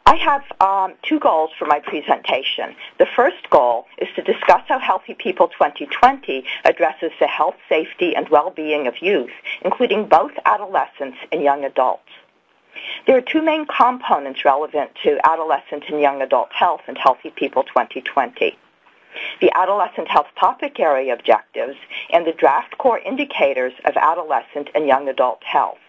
I have two goals for my presentation. The first goal is to discuss how Healthy People 2020 addresses the health, safety, and well-being of youth, including both adolescents and young adults. There are two main components relevant to adolescent and young adult health and Healthy People 2020. The Adolescent Health Topic Area Objectives and the Draft Core Indicators of Adolescent and Young Adult Health.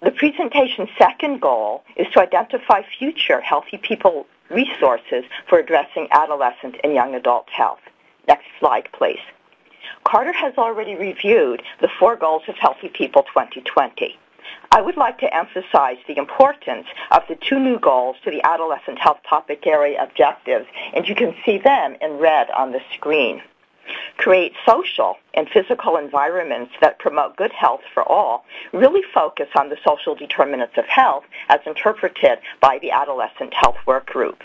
The presentation's second goal is to identify future Healthy People resources for addressing adolescent and young adult health. Next slide, please. Carter has already reviewed the four goals of Healthy People 2020. I would like to emphasize the importance of the two new goals to the Adolescent Health Topic Area Objectives, and you can see them in red on the screen. Create social and physical environments that promote good health for all really focus on the social determinants of health as interpreted by the Adolescent Health Work Group.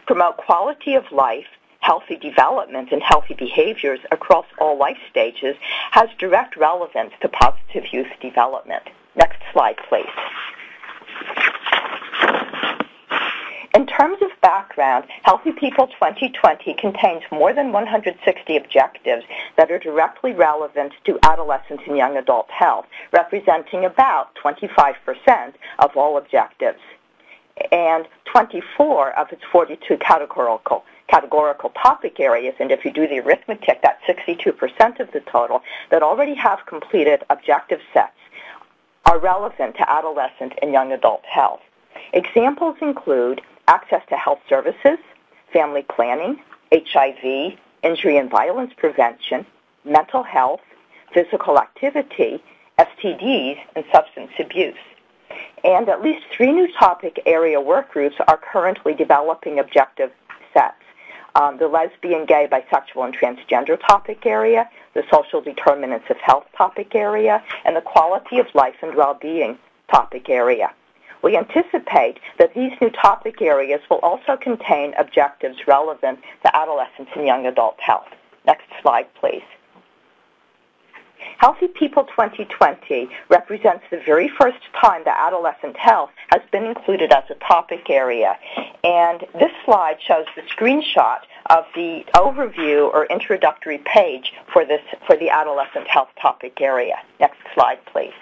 Promote quality of life, healthy development, and healthy behaviors across all life stages has direct relevance to positive youth development. Next slide, please. In terms of background, Healthy People 2020 contains more than 160 objectives that are directly relevant to adolescent and young adult health, representing about 25% of all objectives, and 24 of its 42 categorical topic areas, and if you do the arithmetic, that's 62% of the total, that already have completed objective sets are relevant to adolescent and young adult health. Examples include access to health services, family planning, HIV, injury and violence prevention, mental health, physical activity, STDs, and substance abuse. And at least 3 new topic area work groups are currently developing objective sets. The lesbian, gay, bisexual, and transgender topic area, the social determinants of health topic area, and the quality of life and well-being topic area. We anticipate that these new topic areas will also contain objectives relevant to adolescents and young adult health. Next slide, please. Healthy People 2020 represents the very first time that adolescent health has been included as a topic area. And this slide shows the screenshot of the overview or introductory page for the adolescent health topic area. Next slide, please.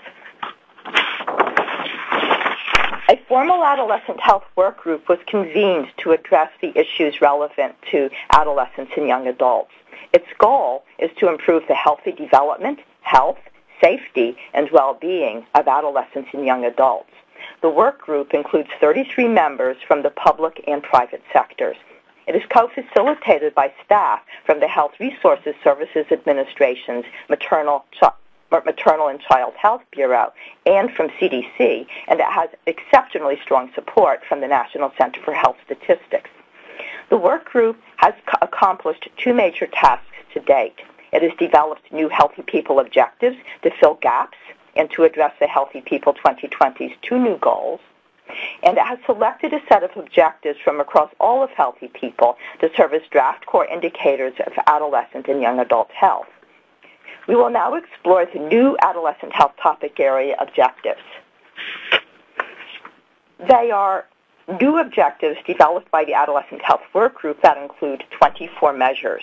A formal adolescent health work group was convened to address the issues relevant to adolescents and young adults. Its goal is to improve the healthy development, health, safety, and well-being of adolescents and young adults. The work group includes 33 members from the public and private sectors. It is co-facilitated by staff from the Health Resources Services Administration's Maternal and Child Health Bureau and from CDC, and it has exceptionally strong support from the National Center for Health Statistics. The work group has accomplished 2 major tasks to date. It has developed new Healthy People objectives to fill gaps and to address the Healthy People 2020's 2 new goals. And it has selected a set of objectives from across all of Healthy People to serve as draft core indicators of adolescent and young adult health. We will now explore the new adolescent health topic area objectives. They are new objectives developed by the Adolescent Health Work Group that include 24 measures.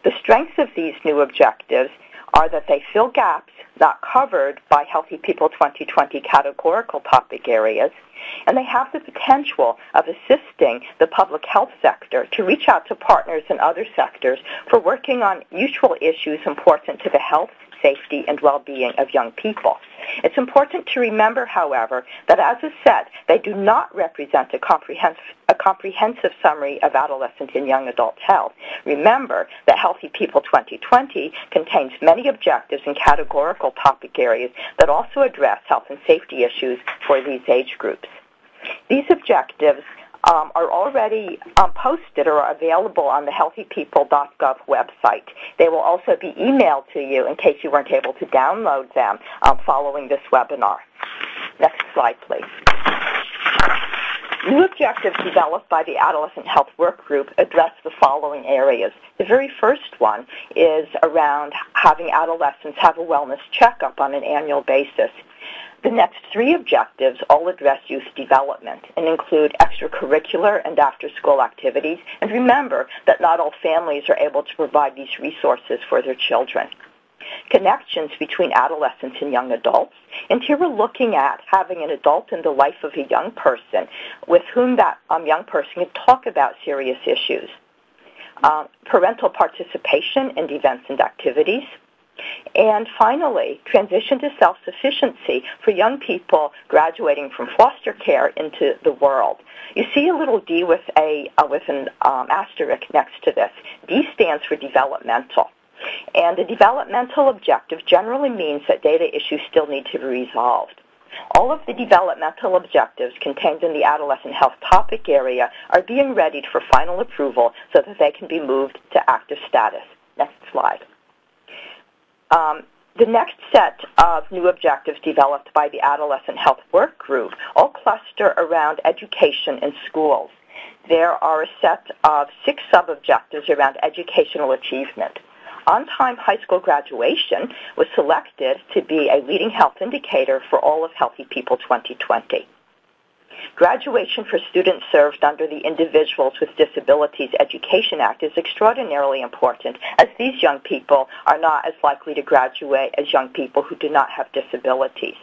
The strengths of these new objectives are that they fill gaps not covered by Healthy People 2020 categorical topic areas, and they have the potential of assisting the public health sector to reach out to partners in other sectors for working on mutual issues important to the health, safety, and well-being of young people. It's important to remember, however, that as a set, they do not represent a comprehensive summary of adolescent and young adult health. Remember that Healthy People 2020 contains many objectives and categorical topic areas that also address health and safety issues for these age groups. These objectives are already posted or are available on the healthypeople.gov website. They will also be emailed to you in case you weren't able to download them following this webinar. Next slide, please. New objectives developed by the Adolescent Health Work Group address the following areas. The very first one is around having adolescents have a wellness checkup on an annual basis. The next three objectives all address youth development and include extracurricular and after-school activities. And remember that not all families are able to provide these resources for their children. Connections between adolescents and young adults. And here we're looking at having an adult in the life of a young person with whom that young person can talk about serious issues. Parental participation in events and activities. And finally, transition to self-sufficiency for young people graduating from foster care into the world. You see a little D with an asterisk next to this. D stands for developmental. And the developmental objective generally means that data issues still need to be resolved. All of the developmental objectives contained in the adolescent health topic area are being readied for final approval so that they can be moved to active status. Next slide. The next set of new objectives developed by the Adolescent Health Work Group all cluster around education in schools. There are a set of 6 sub-objectives around educational achievement. On-time high school graduation was selected to be a leading health indicator for all of Healthy People 2020. Graduation for students served under the Individuals with Disabilities Education Act is extraordinarily important, as these young people are not as likely to graduate as young people who do not have disabilities.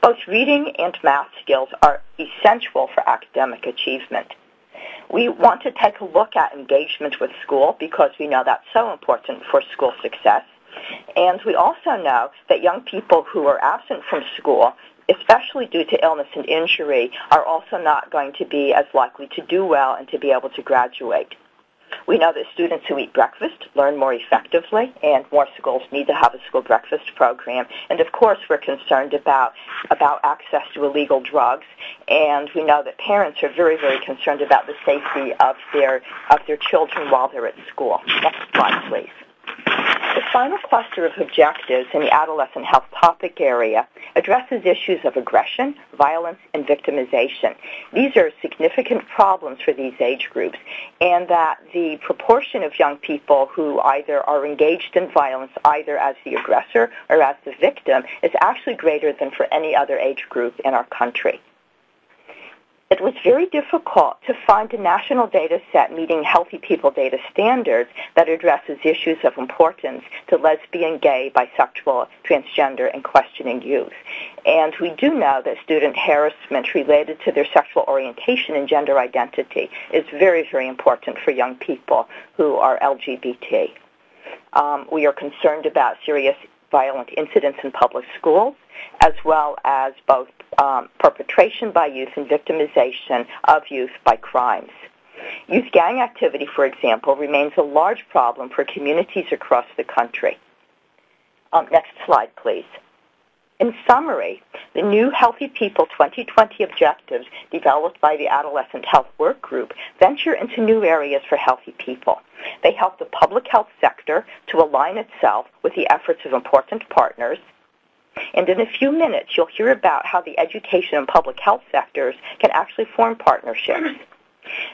Both reading and math skills are essential for academic achievement. We want to take a look at engagement with school because we know that's so important for school success. And we also know that young people who are absent from school, especially due to illness and injury, are also not going to be as likely to do well and to be able to graduate. We know that students who eat breakfast learn more effectively, and more schools need to have a school breakfast program. And of course, we're concerned about access to illegal drugs, and we know that parents are very, very concerned about the safety of their children while they're at school. Next slide, please. The final cluster of objectives in the adolescent health topic area addresses issues of aggression, violence, and victimization. These are significant problems for these age groups, and that the proportion of young people who either are engaged in violence, either as the aggressor or as the victim, is actually greater than for any other age group in our country. It was very difficult to find a national data set meeting Healthy People data standards that addresses issues of importance to lesbian, gay, bisexual, transgender, and questioning youth. And we do know that student harassment related to their sexual orientation and gender identity is very, very important for young people who are LGBT. We are concerned about serious violent incidents in public schools, as well as both perpetration by youth and victimization of youth by crimes. Youth gang activity, for example, remains a large problem for communities across the country. Next slide, please. In summary, the new Healthy People 2020 objectives developed by the Adolescent Health Work Group venture into new areas for healthy people. They help the public health sector to align itself with the efforts of important partners. And in a few minutes, you'll hear about how the education and public health sectors can actually form partnerships.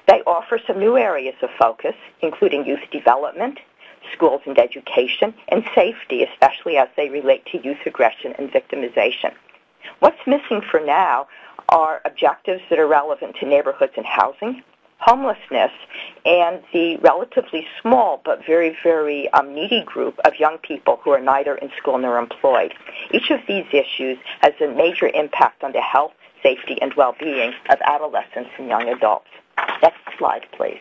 They offer some new areas of focus, including youth development, schools and education, and safety, especially as they relate to youth aggression and victimization. What's missing for now are objectives that are relevant to neighborhoods and housing, homelessness, and the relatively small but very, very needy group of young people who are neither in school nor employed. Each of these issues has a major impact on the health, safety, and well-being of adolescents and young adults. Next slide, please.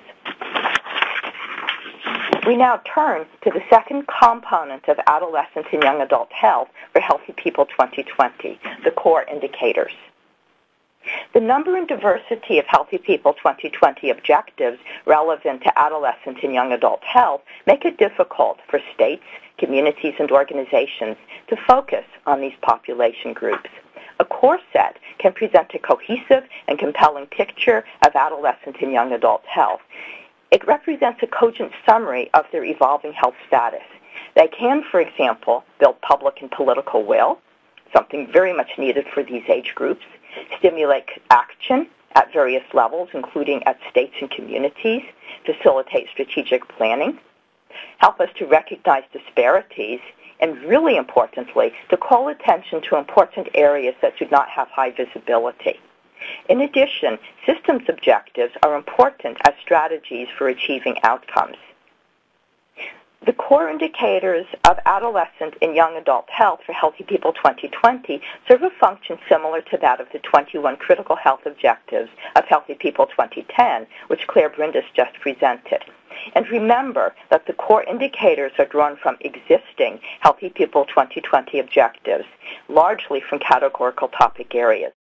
We now turn to the second component of adolescent and young adult health for Healthy People 2020, the core indicators. The number and diversity of Healthy People 2020 objectives relevant to adolescent and young adult health make it difficult for states, communities, and organizations to focus on these population groups. A core set can present a cohesive and compelling picture of adolescent and young adult health. It represents a cogent summary of their evolving health status. They can, for example, build public and political will, something very much needed for these age groups, stimulate action at various levels, including at states and communities, facilitate strategic planning, help us to recognize disparities and really importantly, to call attention to important areas that do not have high visibility. In addition, systems objectives are important as strategies for achieving outcomes. The core indicators of adolescent and young adult health for Healthy People 2020 serve a function similar to that of the 21 critical health objectives of Healthy People 2010, which Claire Brindis just presented. And remember that the core indicators are drawn from existing Healthy People 2020 objectives, largely from categorical topic areas.